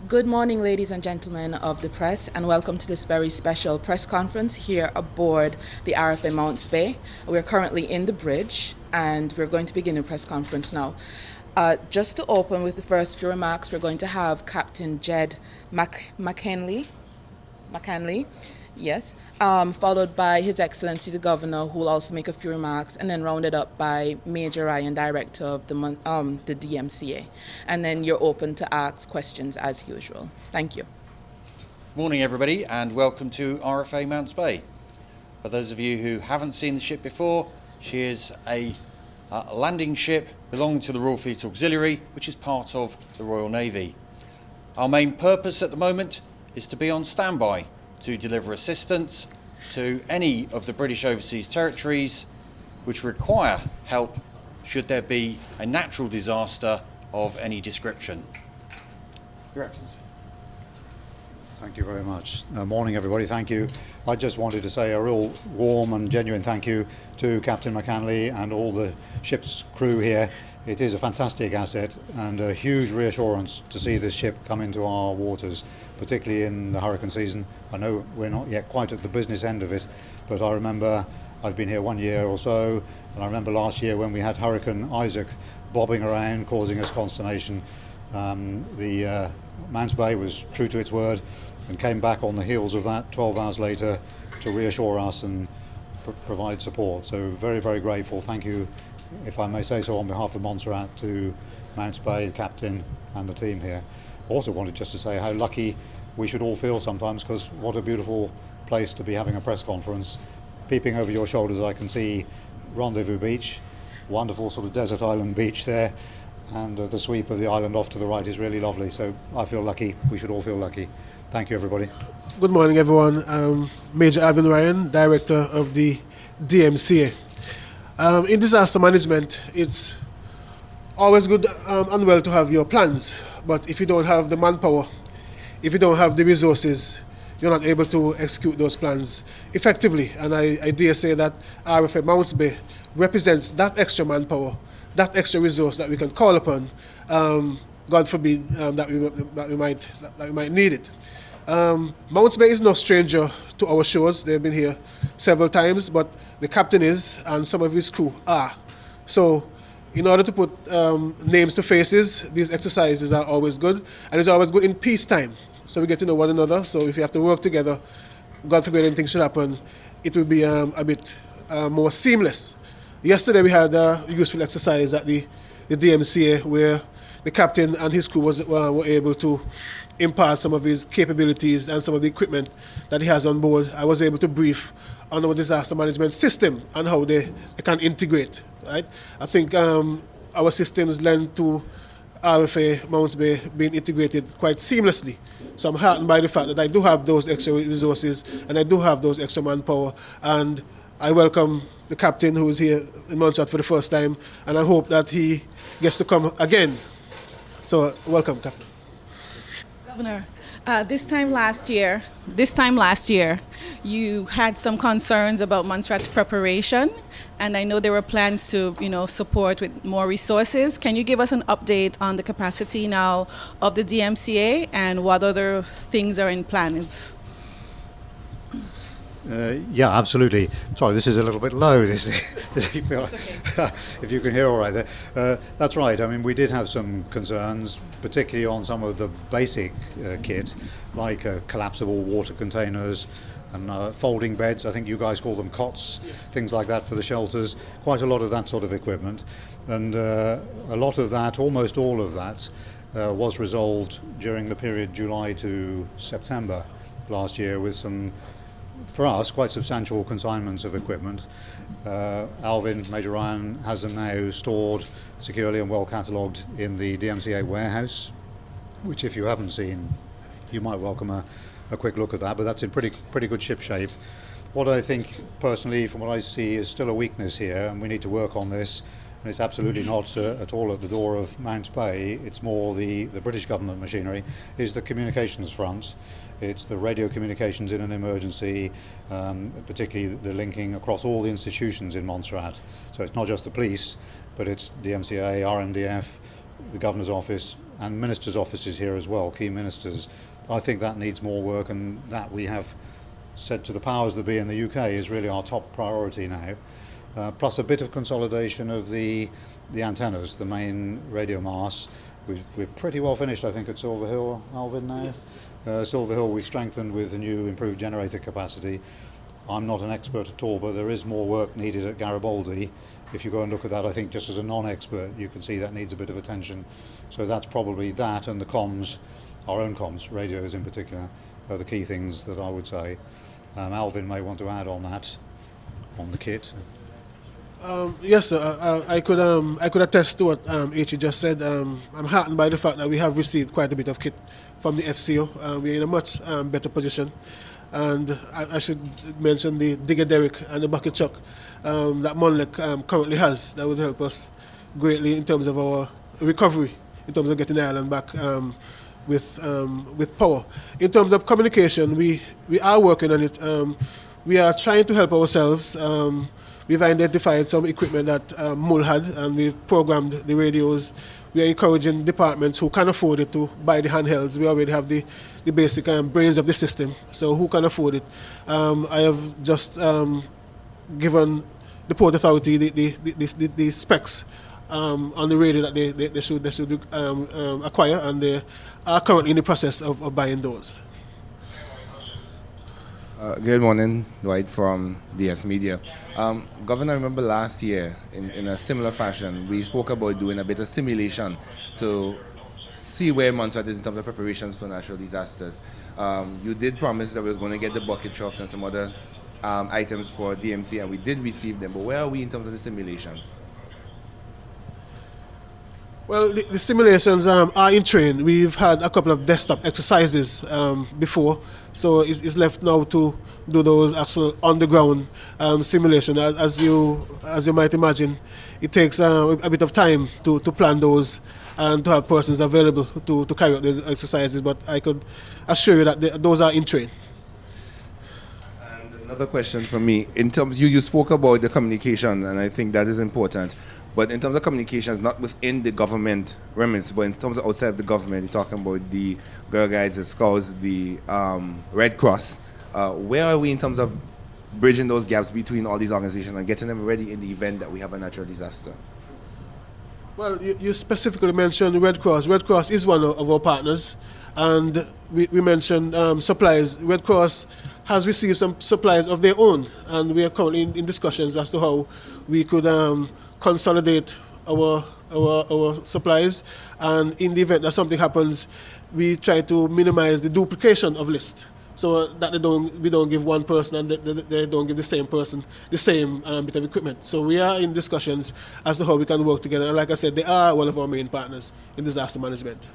Good morning, ladies and gentlemen of the press, and welcome to this very special press conference here aboard the RFA Mounts Bay. We're currently in the bridge, and we're going to begin the press conference now. Just to open with the first few remarks, we're going to have Captain Jed McKinley, yes, followed by His Excellency the Governor, who will also make a few remarks, and then rounded up by Major Ryan, Director of the DMCA. And then you're open to ask questions as usual. Thank you. Morning everybody, and welcome to RFA Mounts Bay. For those of you who haven't seen the ship before, she is a landing ship belonging to the Royal Fleet Auxiliary, which is part of the Royal Navy. Our main purpose at the moment is to be on standby to deliver assistance to any of the British overseas territories which require help should there be a natural disaster of any description. Your Excellency. Thank you very much. Morning everybody, thank you. I just wanted to say a real warm and genuine thank you to Captain McKinley and all the ship's crew here. It is a fantastic asset and a huge reassurance to see this ship come into our waters, particularly in the hurricane season. I know we're not yet quite at the business end of it, but I remember I've been here 1 year or so, and I remember last year when we had Hurricane Isaac bobbing around, causing us consternation. The Mounts Bay was true to its word and came back on the heels of that 12 hours later to reassure us and provide support. So very, very grateful. Thank you, if I may say so, on behalf of Montserrat, to Mounts Bay, the captain and the team here. Also wanted just to say how lucky we should all feel sometimes, because what a beautiful place to be having a press conference. Peeping over your shoulders I can see Rendezvous Beach, wonderful sort of desert island beach there, and the sweep of the island off to the right is really lovely. So I feel lucky, we should all feel lucky. Thank you everybody. Good morning everyone. Major Alvin Ryan, Director of the DMCA. In disaster management, it's always good and well to have your plans, but if you don't have the manpower, if you don't have the resources, you're not able to execute those plans effectively. And I dare say that RFA Mounts Bay represents that extra manpower, that extra resource that we can call upon. God forbid that we might need it. Mounts Bay is no stranger to our shores. They've been here several times, but the captain is, and some of his crew are. So in order to put names to faces, these exercises are always good, and it's always good in peacetime. So we get to know one another. So if you have to work together, God forbid anything should happen, it will be a bit more seamless. Yesterday we had a useful exercise at the DMCA where the captain and his crew were able to impart some of his capabilities and some of the equipment that he has on board. I was able to brief on our disaster management system and how they can integrate. Right? I think our systems lend to RFA Mounts Bay being integrated quite seamlessly. So I'm heartened by the fact that I do have those extra resources and I do have those extra manpower, and I welcome the captain who is here in Montserrat for the first time, and I hope that he gets to come again. So welcome, Captain. Governor, this time last year, you had some concerns about Montserrat's preparation, and I know there were plans to, support with more resources. Can you give us an update on the capacity now of the DMCA and what other things are in plans? Yeah, absolutely. Sorry, this is a little bit low. If you can hear all right there. That's right. I mean, we did have some concerns, particularly on some of the basic kit, like collapsible water containers and folding beds. I think you guys call them cots, yes. Things like that for the shelters. Quite a lot of that sort of equipment. And a lot of that, almost all of that, was resolved during the period July to September last year with some, for us, quite substantial consignments of equipment. Alvin, Major Ryan, has them now stored securely and well catalogued in the DMCA warehouse, which if you haven't seen, you might welcome a quick look at that, but that's in pretty good ship shape. What I think, personally, from what I see, is still a weakness here, and we need to work on this, and it's absolutely not at all at the door of Mounts Bay. It's more the British government machinery, is the communications front. It's the radio communications in an emergency, particularly the linking across all the institutions in Montserrat. So it's not just the police, but it's DMCA, RMDF, the Governor's office and ministers' offices here as well, key ministers. I think that needs more work, and that we have said to the powers that be in the UK is really our top priority now. Plus a bit of consolidation of the antennas, the main radio masts. We're pretty well finished, I think, at Silver Hill, Alvin, now? Yes. Silver Hill we strengthened with the new improved generator capacity. I'm not an expert at all, but there is more work needed at Garibaldi. If you go and look at that, I think just as a non-expert, you can see that needs a bit of attention. So that's probably that, and the comms, our own comms, radios in particular, are the key things that I would say. Alvin may want to add on that, on the kit. Yes, sir. I could attest to what H just said. I'm heartened by the fact that we have received quite a bit of kit from the FCO. We're in a much better position. And I should mention the digger derrick and the bucket chuck that Monlek currently has. That would help us greatly in terms of our recovery, in terms of getting the island back with power. In terms of communication, we are working on it. We are trying to help ourselves. We've identified some equipment that Mull had, and we've programmed the radios. We are encouraging departments who can afford it to buy the handhelds. We already have the basic brains of the system, so who can afford it? I have just given the Port Authority the specs on the radio that they should acquire, and they are currently in the process of buying those. Good morning, Dwight from DS Media. Governor, I remember last year, in a similar fashion, we spoke about doing a bit of simulation to see where Montserrat is in terms of preparations for natural disasters. You did promise that we were going to get the bucket trucks and some other items for DMC, and we did receive them, but where are we in terms of the simulations? Well, the simulations are in train. We've had a couple of desktop exercises before, so it's left now to do those actual on-the-ground simulation. As you might imagine, it takes a bit of time to plan those and to have persons available to carry out those exercises. But I could assure you that those are in train. And another question from me. In terms, you spoke about the communication, and I think that is important. But in terms of communications, not within the government remits, but in terms of outside of the government, you're talking about the Girl Guides, the Scouts, the Red Cross. Where are we in terms of bridging those gaps between all these organizations and getting them ready in the event that we have a natural disaster? Well, you specifically mentioned Red Cross. Red Cross is one of our partners, and we mentioned supplies. Red Cross has received some supplies of their own, and we are currently in discussions as to how we could consolidate our supplies, and in the event that something happens, we try to minimize the duplication of lists, so that we don't give one person and they don't give the same person the same bit of equipment. So we are in discussions as to how we can work together, and like I said, they are one of our main partners in disaster management.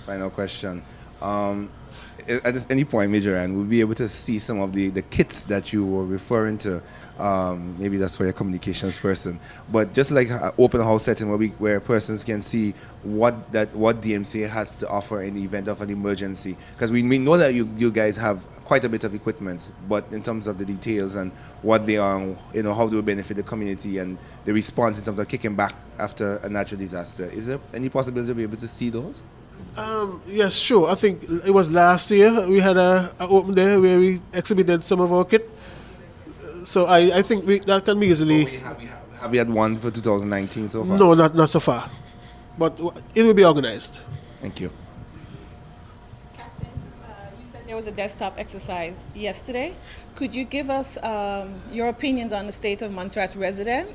Final question. At any point, Major Ann, we'll be able to see some of the kits that you were referring to. Maybe that's for your communications person. But just like an open house setting where persons can see what DMCA has to offer in the event of an emergency. Because we know that you guys have quite a bit of equipment, but in terms of the details and what they are, how they will benefit the community and the response in terms of kicking back after a natural disaster. Is there any possibility to be able to see those? Yes, sure. I think it was last year we had an open day where we exhibited some of our kit. So I think that can be easily. Have we had one for 2019 so far? No, not so far, but it will be organized. Thank you. Captain, you said there was a desktop exercise yesterday. Could you give us your opinions on the state of Montserrat's readiness?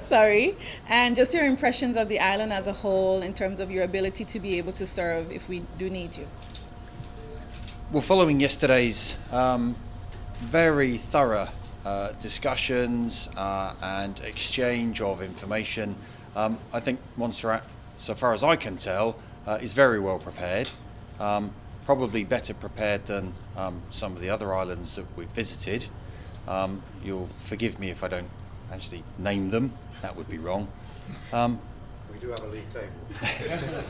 Sorry, and just your impressions of the island as a whole in terms of your ability to be able to serve if we do need you. Well, following yesterday's very thorough discussions and exchange of information, I think Montserrat, so far as I can tell, is very well prepared. Probably better prepared than some of the other islands that we've visited. You'll forgive me if I don't actually name them. That would be wrong. We do have a league table.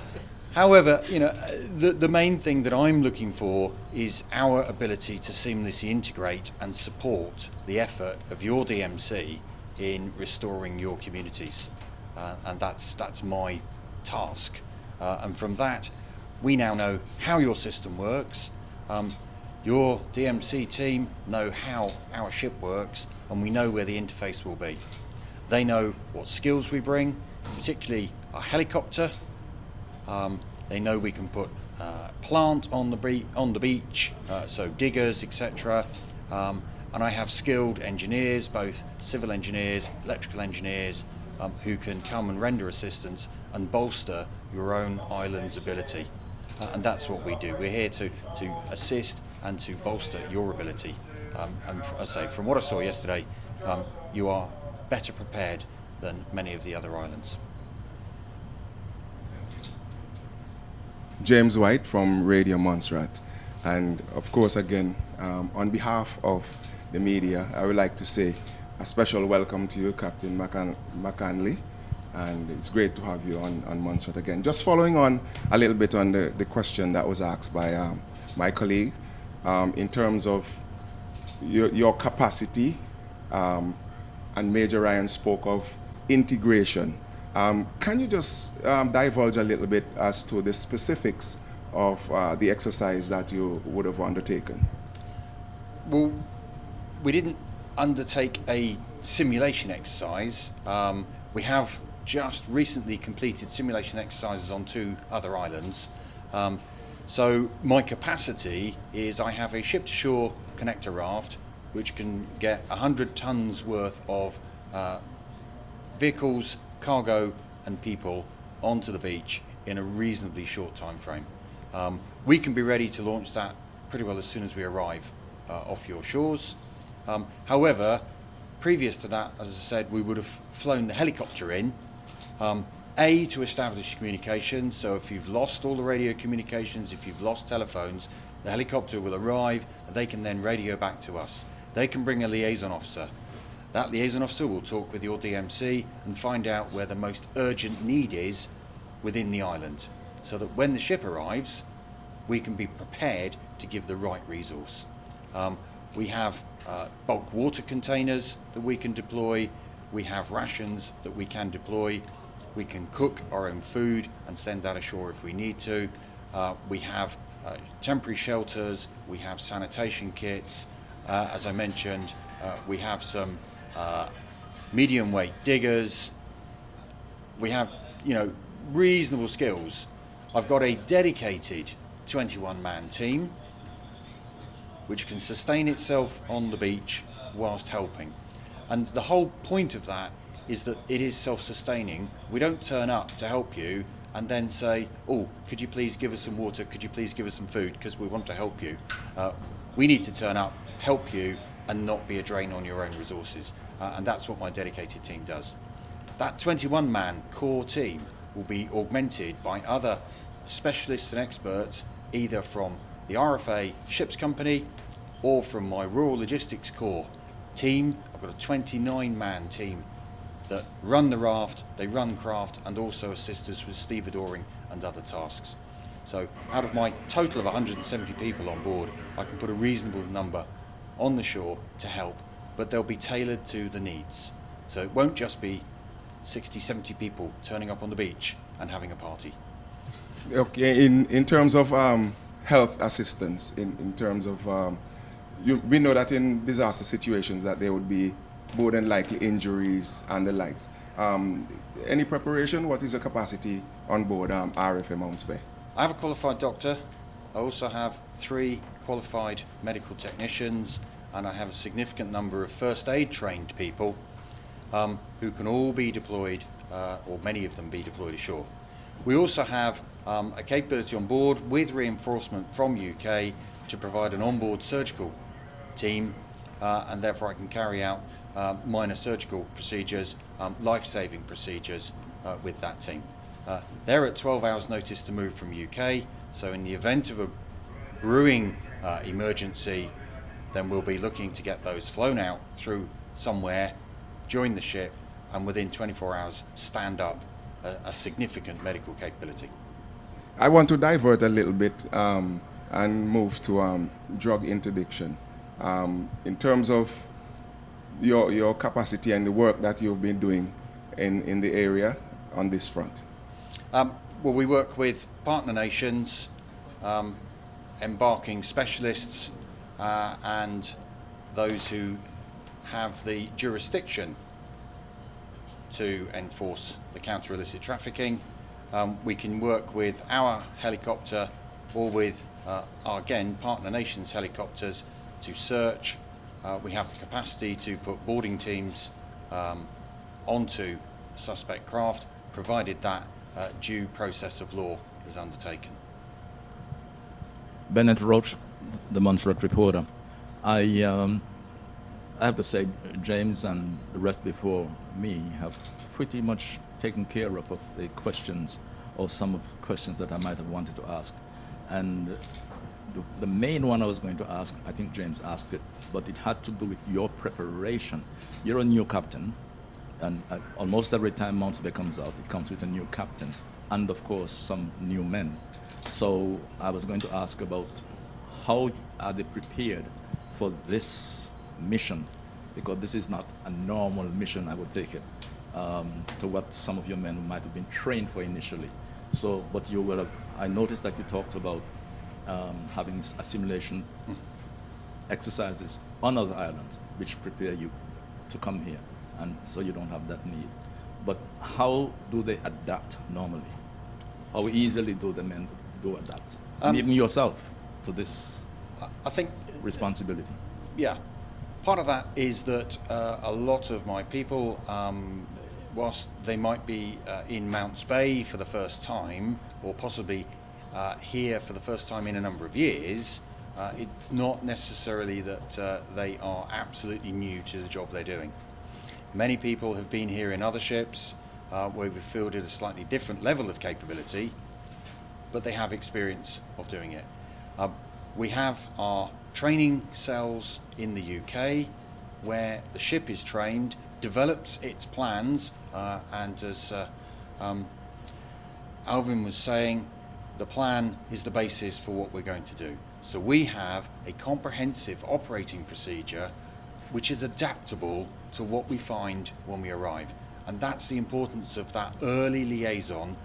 However, the main thing that I'm looking for is our ability to seamlessly integrate and support the effort of your DMC in restoring your communities. and that's my task. And from that, we now know how your system works. Your DMC team know how our ship works, and we know where the interface will be. They know what skills we bring, particularly our helicopter. They know we can put plant on the beach, so diggers, etc. And I have skilled engineers, both civil engineers, electrical engineers, who can come and render assistance and bolster your own island's ability. And that's what we do. We're here to assist and to bolster your ability. And as I say, from what I saw yesterday, you are better prepared than many of the other islands. James White from Radio Montserrat. And of course, again, on behalf of the media, I would like to say a special welcome to you, Captain McCanley. And it's great to have you on Montserrat again. Just following on a little bit on the question that was asked by my colleague, in terms of your capacity, and Major Ryan spoke of integration. Can you just divulge a little bit as to the specifics of the exercise that you would have undertaken? Well, we didn't undertake a simulation exercise. We have just recently completed simulation exercises on 2 other islands. So my capacity is I have a ship-to-shore connector raft which can get 100 tons worth of vehicles, cargo and people onto the beach in a reasonably short time frame. We can be ready to launch that pretty well as soon as we arrive off your shores. However, previous to that, as I said, we would have flown the helicopter in, to establish communications. So if you've lost all the radio communications, if you've lost telephones, the helicopter will arrive and they can then radio back to us. They can bring a liaison officer. That liaison officer will talk with your DMC and find out where the most urgent need is within the island, so that when the ship arrives, we can be prepared to give the right resource. We have bulk water containers that we can deploy. We have rations that we can deploy. We can cook our own food and send that ashore if we need to. We have temporary shelters. We have sanitation kits. As I mentioned, we have some medium weight diggers. We have, reasonable skills. I've got a dedicated 21-man team which can sustain itself on the beach whilst helping. And the whole point of that is that it is self-sustaining. We don't turn up to help you and then say, oh, could you please give us some water? Could you please give us some food? Because we want to help you. We need to turn up, help you, and not be a drain on your own resources. And that's what my dedicated team does. That 21-man core team will be augmented by other specialists and experts, either from the RFA Ships Company or from my Rural Logistics Corps team. I've got a 29-man team that run the raft, they run craft, and also assist us with stevedoring and other tasks. So out of my total of 170 people on board, I can put a reasonable number on the shore to help, but they'll be tailored to the needs. So it won't just be 60, 70 people turning up on the beach and having a party. Okay, in terms of health assistance, in terms of, we know that in disaster situations that there would be more than likely injuries and the likes. Any preparation? What is the capacity on board RFA Mounts Bay? I have a qualified doctor. I also have 3 qualified medical technicians, and I have a significant number of first aid trained people who can all be deployed, or many of them be deployed ashore. We also have a capability on board with reinforcement from UK to provide an onboard surgical team, and therefore I can carry out minor surgical procedures, life-saving procedures with that team. They're at 12 hours notice to move from UK, so in the event of a brewing emergency, then we'll be looking to get those flown out through somewhere, join the ship, and within 24 hours stand up a significant medical capability. I want to divert a little bit and move to drug interdiction. In terms of your capacity and the work that you've been doing in the area on this front? Well, we work with partner nations, embarking specialists, and those who have the jurisdiction to enforce the counter-illicit trafficking. We can work with our helicopter or with, again, partner nations' helicopters to search. We have the capacity to put boarding teams onto suspect craft, provided that due process of law is undertaken. Bennett Roach, the Montserrat reporter. I have to say, James and the rest before me have pretty much taken care of the questions, or some of the questions that I might have wanted to ask. And the main one I was going to ask, I think James asked it, but it had to do with your preparation. You're a new captain, and almost every time Mounts Bay comes out, it comes with a new captain, and of course some new men. So I was going to ask about how are they prepared for this mission, because this is not a normal mission, I would take it, to what some of your men might have been trained for initially. So, but you will have, I noticed that you talked about having assimilation exercises on other islands, which prepare you to come here, and so you don't have that need. But how do they adapt normally? How easily do the men do adapt? And even yourself to this I think, responsibility? yeah, part of that is that a lot of my people, whilst they might be in Mounts Bay for the first time, or possibly here for the first time in a number of years, it's not necessarily that they are absolutely new to the job they're doing. Many people have been here in other ships where we've fielded a slightly different level of capability, but they have experience of doing it. We have our training cells in the UK where the ship is trained, develops its plans, and as Alvin was saying, the plan is the basis for what we're going to do. So we have a comprehensive operating procedure which is adaptable to what we find when we arrive. And that's the importance of that early liaison,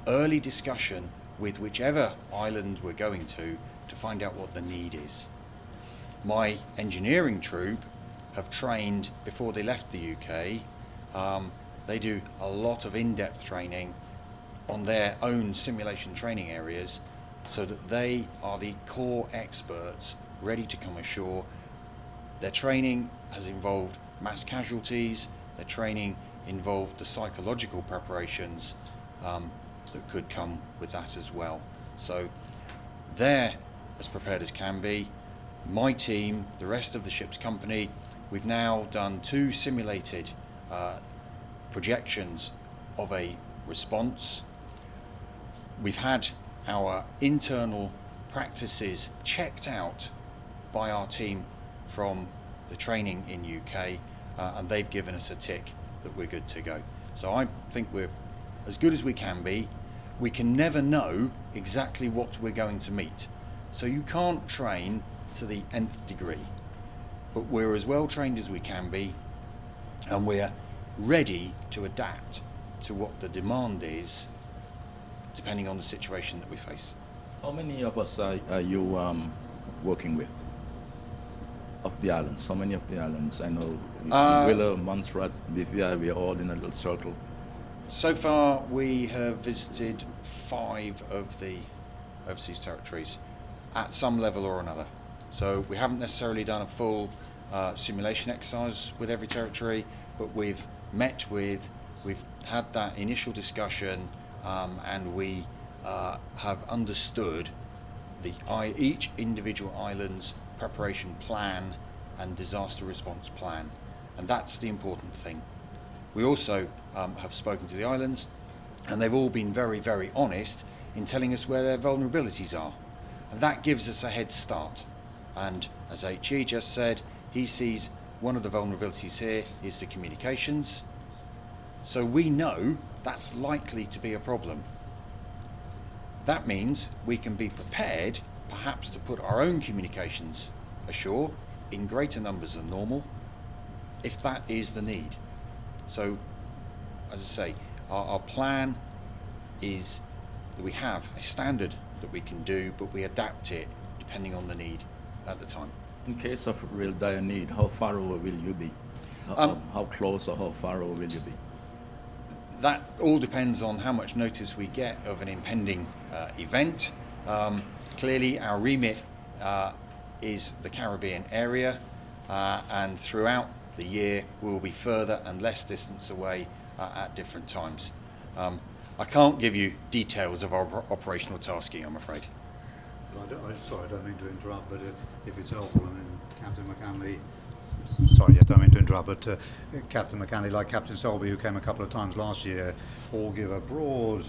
early discussion with whichever island we're going to find out what the need is. My engineering troop have trained before they left the UK. They do a lot of in-depth training on their own simulation training areas so that they are the core experts ready to come ashore. Their training has involved mass casualties, their training involved the psychological preparations that could come with that as well. So they're as prepared as can be. My team, the rest of the ship's company, we've now done 2 simulated projections of a response. We've had our internal practices checked out by our team from the training in UK, and they've given us a tick that we're good to go. So I think we're as good as we can be. We can never know exactly what we're going to meet. So you can't train to the nth degree, but we're as well trained as we can be, and we're ready to adapt to what the demand is, depending on the situation that we face. How many of us are you working with? Of the islands, how many of the islands? I know Willow, Montserrat, BVI, we are all in a little circle. So far, we have visited 5 of the overseas territories at some level or another. So we haven't necessarily done a full simulation exercise with every territory, but we've met with, we've had that initial discussion, and we have understood each individual island's preparation plan and disaster response plan, and that's the important thing. We also have spoken to the islands, and they've all been very, very honest in telling us where their vulnerabilities are, and that gives us a head start. And as HE just said, he sees one of the vulnerabilities here is the communications, so we know that's likely to be a problem. That means we can be prepared perhaps to put our own communications ashore in greater numbers than normal if that is the need. So as I say, our plan is that we have a standard that we can do, but we adapt it depending on the need at the time. In case of real dire need, how far away will you be? How close or how far away will you be? That all depends on how much notice we get of an impending event. Clearly, our remit is the Caribbean area, and throughout the year we will be further and less distance away at different times. I can't give you details of our operational tasking, I'm afraid. Sorry, I don't mean to interrupt, but if it's helpful, I mean, Captain McCanley, sorry, I don't mean to interrupt, but Captain McCanley, like Captain Selby, who came a couple of times last year, all give a broad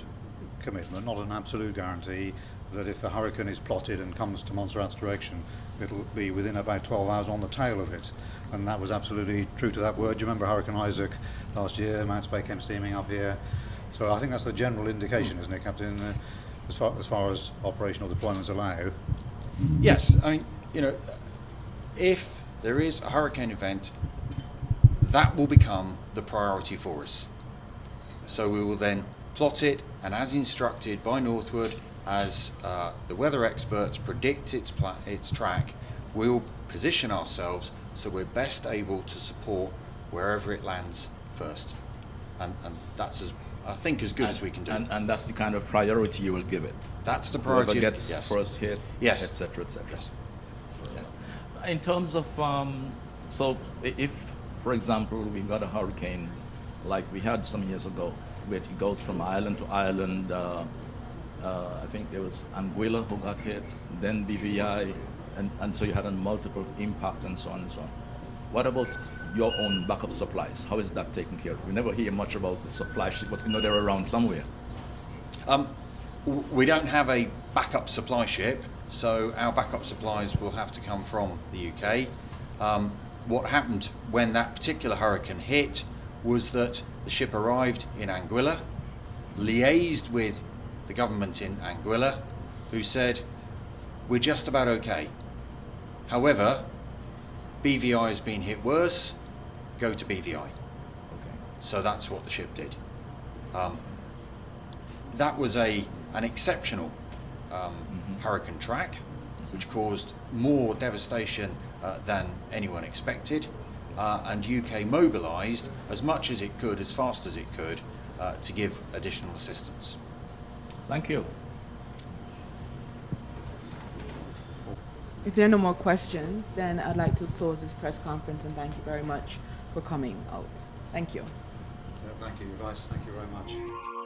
commitment, not an absolute guarantee, that if the hurricane is plotted and comes to Montserrat's direction, it'll be within about 12 hours on the tail of it. And that was absolutely true to that word. Do you remember Hurricane Isaac last year? Mounts Bay came steaming up here. So I think that's the general indication, isn't it, Captain, as far as operational deployments allow? Yes, I mean, you know, if there is a hurricane event, that will become the priority for us. So we will then plot it, and as instructed by Northwood, as the weather experts predict its track, we will position ourselves so we're best able to support wherever it lands first. And that's, I think, as good as we can do. And that's the kind of priority you will give it. That's the priority. Whoever gets yes. first hit, Yes. etc., etc. Yes. Yeah. In terms of, so if, for example, we got a hurricane like we had some years ago, where it goes from island to island, I think there was Anguilla who got hit, then BVI, and so you had a multiple impact and so on and so on. What about your own backup supplies? How is that taken care of? We never hear much about the supply ship, but we know they're around somewhere. We don't have a backup supply ship, so our backup supplies will have to come from the UK. What happened when that particular hurricane hit was that the ship arrived in Anguilla, liaised with the government in Anguilla, who said, we're just about okay. However, BVI has been hit worse, go to BVI. Okay. So that's what the ship did. That was an exceptional hurricane track, which caused more devastation than anyone expected, and UK mobilised as much as it could, as fast as it could, to give additional assistance. Thank you. If there are no more questions, then I'd like to close this press conference and thank you very much for coming out. Thank you. Thank you, guys. Thank you very much.